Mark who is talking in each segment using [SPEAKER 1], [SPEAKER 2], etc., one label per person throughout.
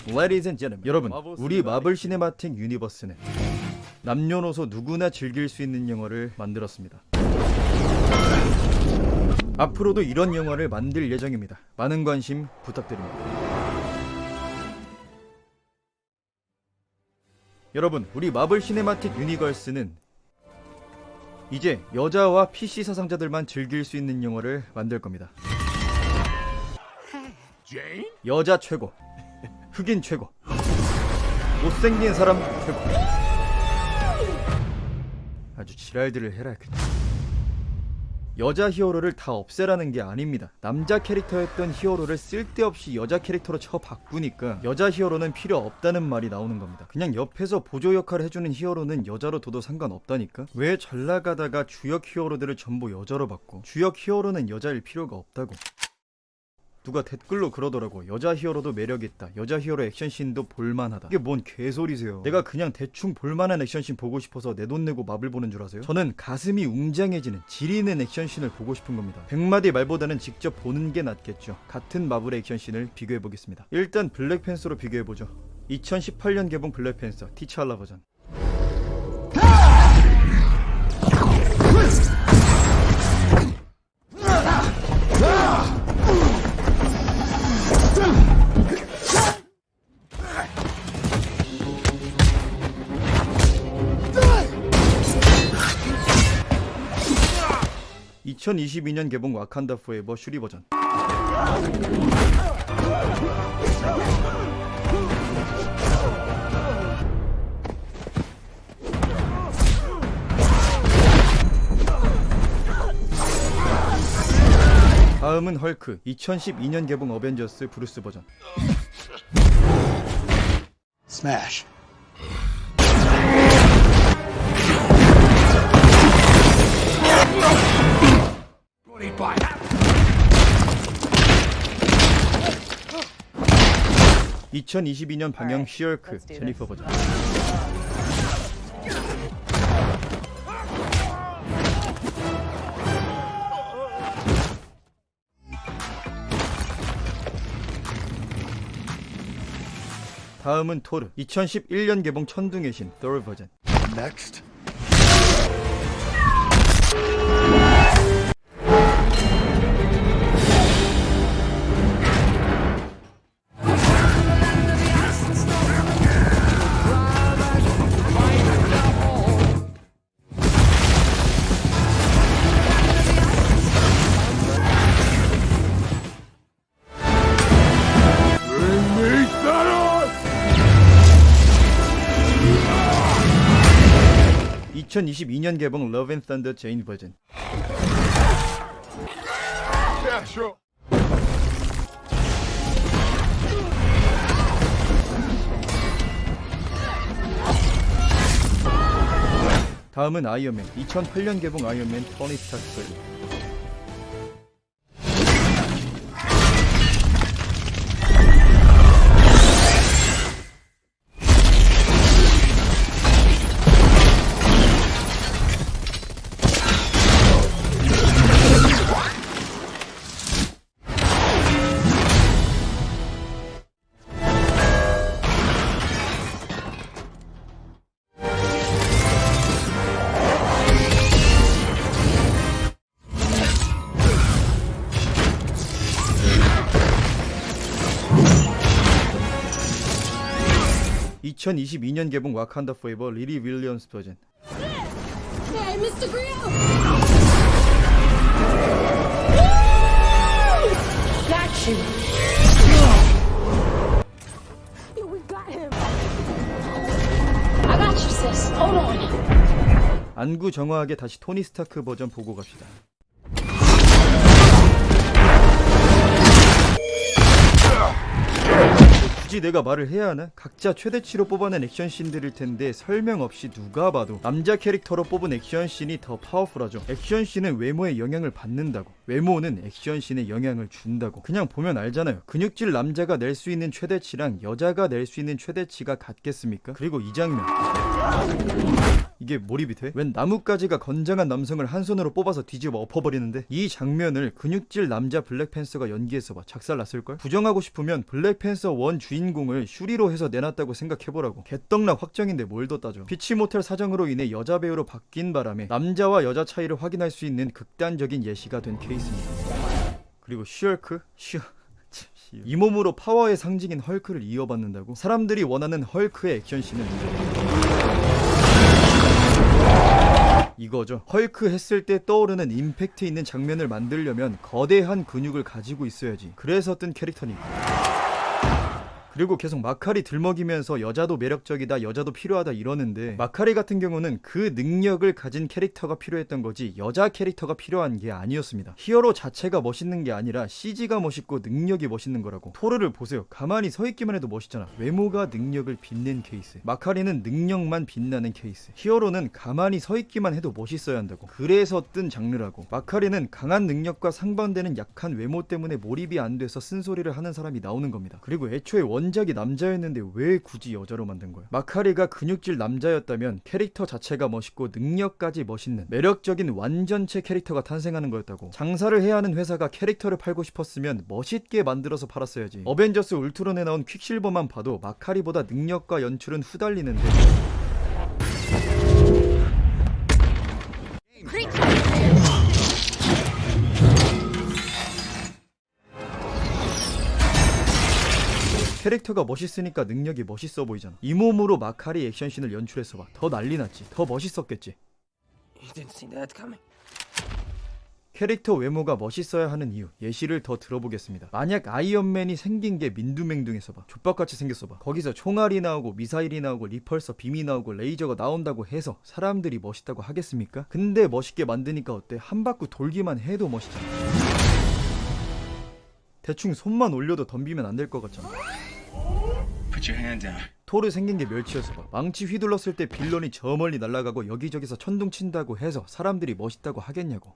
[SPEAKER 1] Ladies and gentlemen, 여러분, 우리 마블 시네마틱 유니버스는 남녀노소 누구나 즐길 수 있는 영화를 만들었습니다. 앞으로도 이런 영화를 만들 예정입니다. 많은 관심 부탁드립니다. 여러분, 우리 마블 시네마틱 유니버스는 이제 여자와 PC 사상자들만 즐길 수 있는 영화를 만들 겁니다. 여자 최고, 흑인 최고, 못생긴 사람 최고. 아주 지랄들을 해라 그냥. 여자 히어로를 다 없애라는 게 아닙니다. 남자 캐릭터였던 히어로를 쓸데없이 여자 캐릭터로 바꾸니까 여자 히어로는 필요 없다는 말이 나오는 겁니다. 그냥 옆에서 보조 역할을 해주는 히어로는 여자로 둬도 상관없다니까. 왜 잘나가다가 주역 히어로들을 전부 여자로 바꿔? 주역 히어로는 여자일 필요가 없다고. 누가 댓글로 그러더라고. 여자 히어로도 매력있다, 여자 히어로 액션씬도 볼만하다. 이게 뭔 개소리세요. 내가 그냥 대충 볼만한 액션씬 보고 싶어서 내 돈 내고 마블 보는 줄 아세요? 저는 가슴이 웅장해지는 지리는 액션씬을 보고 싶은 겁니다. 100마디 말보다는 직접 보는 게 낫겠죠. 같은 마블의 액션씬을 비교해보겠습니다. 일단 블랙팬서로 비교해보죠. 2018년 개봉 블랙팬서 티차알라 버전. 2022년 개봉 와칸다 포에버 슈리 버전. 다음은 헐크. 2012년 개봉 어벤져스 브루스 버전. 스매시. 2022년 방영 시얼크 제니퍼 버전. 다음은 토르. 2011년 개봉 천둥의 신 토르 버전. Next. 이 2022년 개봉 러브 앤 썬더 제인 버전. 다음은 아이언맨. 2008년 개봉 아이언맨 토니 스타크. (2022년) 개봉 와칸다 포에버 리리 윌리엄스 버전.
[SPEAKER 2] Hey, Mr. Grill! Got you. Yeah, we got him. I got you, sis. Hold on.
[SPEAKER 1] 안구 정화하게 다시 토니 스타크 버전 보고 갑시다. 굳이 내가 말을 해야 하나? 각자 최대치로 뽑아낸 액션씬들일 텐데 설명 없이 누가 봐도 남자 캐릭터로 뽑은 액션씬이 더 파워풀하죠. 액션씬은 외모에 영향을 받는다고. 외모는 액션씬에 영향을 준다고. 그냥 보면 알잖아요. 근육질 남자가 낼 수 있는 최대치랑 여자가 낼 수 있는 최대치가 같겠습니까? 그리고 이 장면, 이게 몰입이 돼? 웬 나뭇가지가 건장한 남성을 한 손으로 뽑아서 뒤집어 엎어버리는데, 이 장면을 근육질 남자 블랙팬서가 연기했어봐. 작살났을걸? 부정하고 싶으면 블랙팬서 원 주인공을 슈리로 해서 내놨다고 생각해보라고. 개떡락 확정인데 뭘 더 따져. 피치 모텔 사정으로 인해 여자 배우로 바뀐 바람에 남자와 여자 차이를 확인할 수 있는 극단적인 예시가 된 케이스입니다. 그리고 슈얼크? 이 몸으로 파워의 상징인 헐크를 이어받는다고? 사람들이 원하는 헐크의 액션씬은 이거죠. 헐크 했을 때 떠오르는 임팩트 있는 장면을 만들려면 거대한 근육을 가지고 있어야지. 그래서 뜬 캐릭터니까. 그리고 계속 마카리 들먹이면서 여자도 매력적이다, 여자도 필요하다 이러는데, 마카리 같은 경우는 그 능력을 가진 캐릭터가 필요했던 거지 여자 캐릭터가 필요한 게 아니었습니다. 히어로 자체가 멋있는 게 아니라 CG가 멋있고 능력이 멋있는 거라고. 토르를 보세요. 가만히 서 있기만 해도 멋있잖아. 외모가 능력을 빛낸 케이스. 마카리는 능력만 빛나는 케이스. 히어로는 가만히 서 있기만 해도 멋있어야 한다고. 그래서 뜬 장르라고. 마카리는 강한 능력과 상반되는 약한 외모 때문에 몰입이 안 돼서 쓴소리를 하는 사람이 나오는 겁니다. 그리고 애초에 원작이 남자였는데 왜 굳이 여자로 만든 거야? 마카리가 근육질 남자였다면 캐릭터 자체가 멋있고 능력까지 멋있는 매력적인 완전체 캐릭터가 탄생하는 거였다고. 장사를 해야 하는 회사가 캐릭터를 팔고 싶었으면 멋있게 만들어서 팔았어야지. 어벤져스 울트론에 나온 퀵실버만 봐도 마카리보다 능력과 연출은 후달리는데, 캐릭터가 멋있으니까 능력이 멋있어 보이잖아. 이 몸으로 마카리 액션씬을 연출했어봐. 더 난리 났지. 더 멋있었겠지.
[SPEAKER 3] You didn't see that coming.
[SPEAKER 1] 캐릭터 외모가 멋있어야 하는 이유, 예시를 더 들어보겠습니다. 만약 아이언맨이 생긴 게 민두맹둥해서봐. 족밥같이 생겼어봐. 거기서 총알이 나오고 미사일이 나오고 리펄서 빔이 나오고 레이저가 나온다고 해서 사람들이 멋있다고 하겠습니까? 근데 멋있게 만드니까 어때? 한 바퀴 돌기만 해도 멋있잖아. 대충 손만 올려도 덤비면 안 될 것 같잖아.
[SPEAKER 3] Put your hand down.
[SPEAKER 1] 토르 생긴 게 멸치였어봐. 망치 휘둘렀을 때 빌런이 저 멀리 날아가고 여기저기서 천둥 친다고 해서 사람들이 멋있다고 하겠냐고.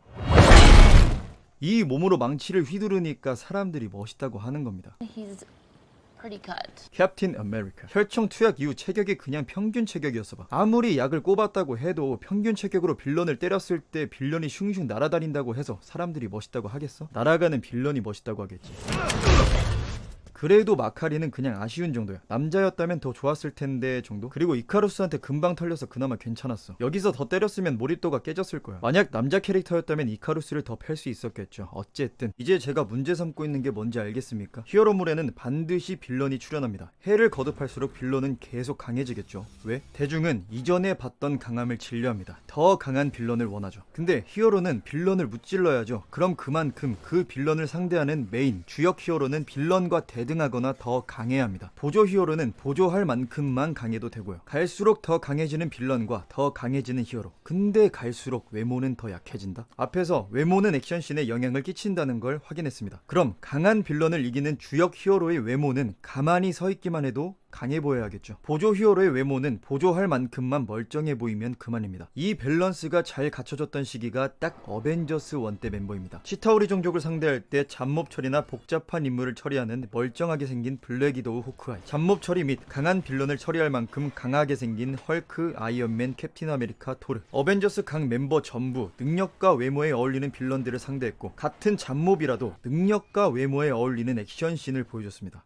[SPEAKER 1] 이 몸으로 망치를 휘두르니까 사람들이 멋있다고 하는 겁니다.
[SPEAKER 4] He's pretty cut.
[SPEAKER 1] 캡틴 아메리카. 혈청 투약 이후 체격이 그냥 평균 체격이었어봐. 아무리 약을 꼽았다고 해도 평균 체격으로 빌런을 때렸을 때 빌런이 슝슝 날아다닌다고 해서 사람들이 멋있다고 하겠어? 날아가는 빌런이 멋있다고 하겠지. 그래도 마카리는 그냥 아쉬운 정도야. 남자였다면 더 좋았을 텐데 정도? 그리고 이카루스한테 금방 털려서 그나마 괜찮았어. 여기서 더 때렸으면 몰입도가 깨졌을 거야. 만약 남자 캐릭터였다면 이카루스를 더 팰 수 있었겠죠. 어쨌든 이제 제가 문제 삼고 있는 게 뭔지 알겠습니까? 히어로물에는 반드시 빌런이 출연합니다. 해를 거듭할수록 빌런은 계속 강해지겠죠. 왜? 대중은 이전에 봤던 강함을 진료합니다. 더 강한 빌런을 원하죠. 근데 히어로는 빌런을 무찔러야죠. 그럼 그만큼 그 빌런을 상대하는 메인, 주역 히어로는 빌런과 대등하거나 더 강해야 합니다. 보조 히어로는 보조할 만큼만 강해도 되고요. 갈수록 더 강해지는 빌런과 더 강해지는 히어로. 근데 갈수록 외모는 더 약해진다? 앞에서 외모는 액션씬에 영향을 끼친다는 걸 확인했습니다. 그럼 강한 빌런을 이기는 주역 히어로의 외모는 가만히 서 있기만 해도 강해 보여야겠죠. 보조 히어로의 외모는 보조할 만큼만 멀쩡해 보이면 그만입니다. 이 밸런스가 잘 갖춰졌던 시기가 딱 어벤져스 1 때 멤버입니다. 치타우리 종족을 상대할 때 잡몹 처리나 복잡한 임무를 처리하는 멀쩡하게 생긴 블랙 위도우 호크아이, 잡몹 처리 및 강한 빌런을 처리할 만큼 강하게 생긴 헐크, 아이언맨, 캡틴 아메리카, 토르. 어벤져스 각 멤버 전부 능력과 외모에 어울리는 빌런들을 상대했고, 같은 잡몹이라도 능력과 외모에 어울리는 액션씬을 보여줬습니다.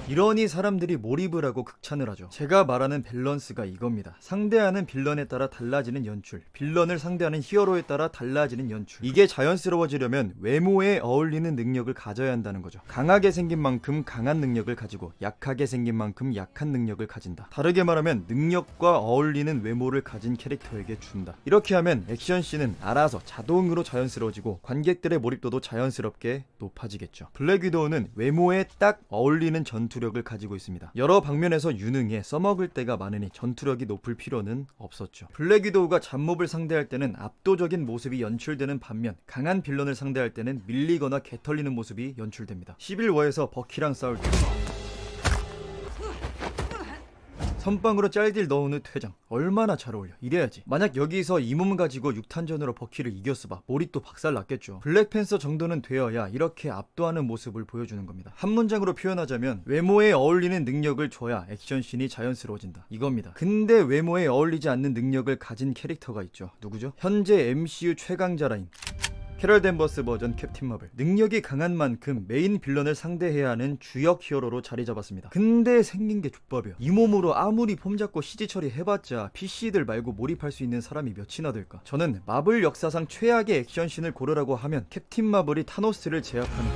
[SPEAKER 1] 이러니 사람들이 몰입을 하고 극찬을 하죠. 제가 말하는 밸런스가 이겁니다. 상대하는 빌런에 따라 달라지는 연출, 빌런을 상대하는 히어로에 따라 달라지는 연출. 이게 자연스러워지려면 외모에 어울리는 능력을 가져야 한다는 거죠. 강하게 생긴 만큼 강한 능력을 가지고 약하게 생긴 만큼 약한 능력을 가진다. 다르게 말하면 능력과 어울리는 외모를 가진 캐릭터에게 준다. 이렇게 하면 액션씬은 알아서 자동으로 자연스러워지고 관객들의 몰입도도 자연스럽게 높아지겠죠. 블랙 위도우는 외모에 딱 어울리는 전투력을 가지고 있습니다. 여러 방면에서 유능해 써먹을 때가 많으니 전투력이 높을 필요는 없었죠. 블랙 위도우가 잡몹을 상대할 때는 압도적인 모습이 연출되는 반면 강한 빌런을 상대할 때는 밀리거나 개털리는 모습이 연출됩니다. 11워에서 버키랑 싸울 때 선빵으로 짤딜 넣은 후 퇴장. 얼마나 잘 어울려. 이래야지. 만약 여기서 이 몸 가지고 6탄전으로 버키를 이겼어봐. 몰입도 박살 났겠죠. 블랙팬서 정도는 되어야 이렇게 압도하는 모습을 보여주는 겁니다. 한 문장으로 표현하자면 외모에 어울리는 능력을 줘야 액션씬이 자연스러워진다. 이겁니다. 근데 외모에 어울리지 않는 능력을 가진 캐릭터가 있죠. 누구죠? 현재 MCU 최강자라인 캐럴 댄버스 버전 캡틴 마블. 능력이 강한 만큼 메인 빌런을 상대해야 하는 주역 히어로로 자리 잡았습니다. 근데 생긴 게 족밥이야. 이 몸으로 아무리 폼 잡고 CG 처리 해봤자 PC들 말고 몰입할 수 있는 사람이 몇이나 될까? 저는 마블 역사상 최악의 액션씬을 고르라고 하면 캡틴 마블이 타노스를 제압하는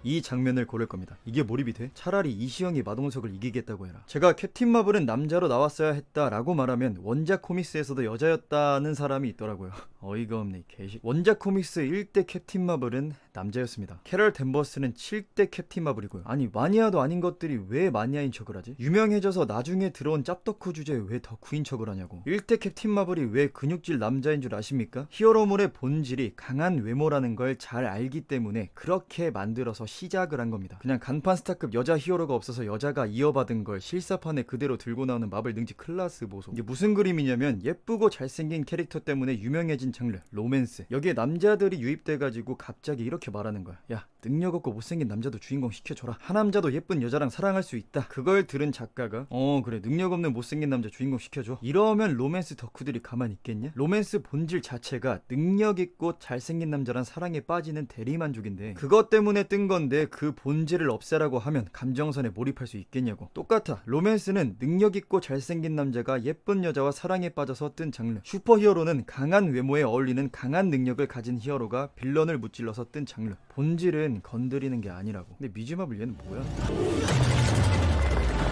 [SPEAKER 1] 이 장면을 고를 겁니다. 이게 몰입이 돼? 차라리 이시영이 마동석을 이기겠다고 해라. 제가 캡틴 마블은 남자로 나왔어야 했다라고 말하면 원작 코믹스에서도 여자였다는 사람이 있더라고요. 어이가 없네 이 개식. 원작 코믹스 1대 캡틴 마블은 남자였습니다. 캐럴 댄버스는 7대 캡틴 마블이고요. 아니 마니아도 아닌 것들이 왜 마니아인 척을 하지? 유명해져서 나중에 들어온 짭덕후 주제에 왜 덕후인 척을 하냐고. 1대 캡틴 마블이 왜 근육질 남자인 줄 아십니까? 히어로물의 본질이 강한 외모라는 걸 잘 알기 때문에 그렇게 만들어서 시작을 한 겁니다. 그냥 간판 스타급 여자 히어로가 없어서 여자가 이어받은 걸 실사판에 그대로 들고 나오는 마블 능지 클라스 보소. 이게 무슨 그림이냐면 예쁘고 잘생긴 캐릭터 때문에 유명해진 장르 로맨스. 여기에 남자들이 유입돼가지고 갑자기 이렇게 말하는 거야. 야 능력 없고 못생긴 남자도 주인공 시켜줘라. 하남자도 예쁜 여자랑 사랑할 수 있다. 그걸 들은 작가가 그래 능력 없는 못생긴 남자 주인공 시켜줘. 이러면 로맨스 덕후들이 가만히 있겠냐? 로맨스 본질 자체가 능력 있고 잘생긴 남자랑 사랑에 빠지는 대리만족인데 그것 때문에 뜬 건데 그 본질을 없애라고 하면 감정선에 몰입할 수 있겠냐고. 똑같아. 로맨스는 능력 있고 잘생긴 남자가 예쁜 여자와 사랑에 빠져서 뜬 장르. 슈퍼히어로는 강한 외모에 어울리는 강한 능력을 가진 히어로가 빌런을 무찔러서 뜬 장르. 본질은 건드리는 게 아니라고. 근데 미즈마블 얘는 뭐야?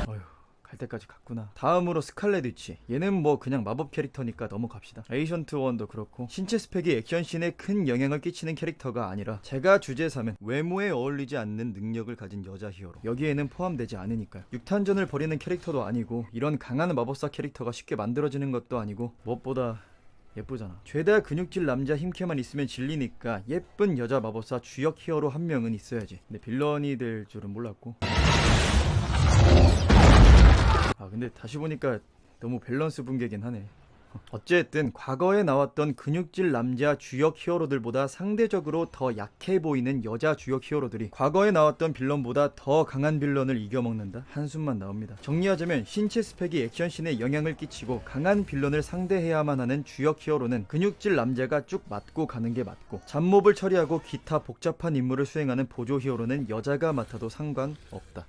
[SPEAKER 1] 어휴 갈 때까지 갔구나. 다음으로 스칼렛 위치. 얘는 뭐 그냥 마법 캐릭터니까 넘어갑시다. 에이전트 1도 그렇고 신체 스펙이 액션씬에 큰 영향을 끼치는 캐릭터가 아니라 제가 주제 삼은 외모에 어울리지 않는 능력을 가진 여자 히어로. 여기에는 포함되지 않으니까요. 6탄전을 벌이는 캐릭터도 아니고 이런 강한 마법사 캐릭터가 쉽게 만들어지는 것도 아니고 무엇보다 예쁘잖아. 죄다 근육질 남자 힘캐만 있으면 질리니까 예쁜 여자 마법사 주역 히어로 한 명은 있어야지. 근데 빌런이 될 줄은 몰랐고. 근데 다시 보니까 너무 밸런스 붕괴긴 하네. 어쨌든 과거에 나왔던 근육질 남자 주역 히어로들보다 상대적으로 더 약해 보이는 여자 주역 히어로들이 과거에 나왔던 빌런보다 더 강한 빌런을 이겨먹는다? 한숨만 나옵니다. 정리하자면 신체 스펙이 액션씬에 영향을 끼치고 강한 빌런을 상대해야만 하는 주역 히어로는 근육질 남자가 쭉 맞고 가는 게 맞고 잡몹을 처리하고 기타 복잡한 임무를 수행하는 보조 히어로는 여자가 맡아도 상관없다.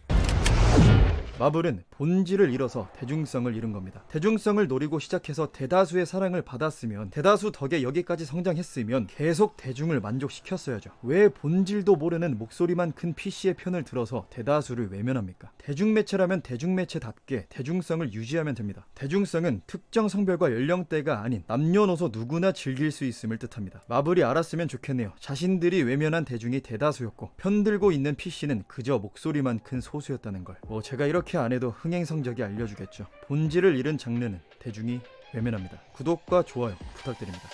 [SPEAKER 1] 마블은 본질을 잃어서 대중성을 잃은 겁니다. 대중성을 노리고 시작해서 대다수의 사랑을 받았으면, 대다수 덕에 여기까지 성장했으면 계속 대중을 만족시켰어야죠. 왜 본질도 모르는 목소리만 큰 PC의 편을 들어서 대다수를 외면합니까? 대중매체라면 대중매체답게 대중성을 유지하면 됩니다. 대중성은 특정 성별과 연령대가 아닌 남녀노소 누구나 즐길 수 있음을 뜻합니다. 마블이 알았으면 좋겠네요. 자신들이 외면한 대중이 대다수였고 편들고 있는 PC는 그저 목소리만 큰 소수였다는 걸. 제가 이렇게 안 해도 흥행 성적이 알려주겠죠. 본질을 잃은 장르는 대중이 외면합니다. 구독과 좋아요 부탁드립니다.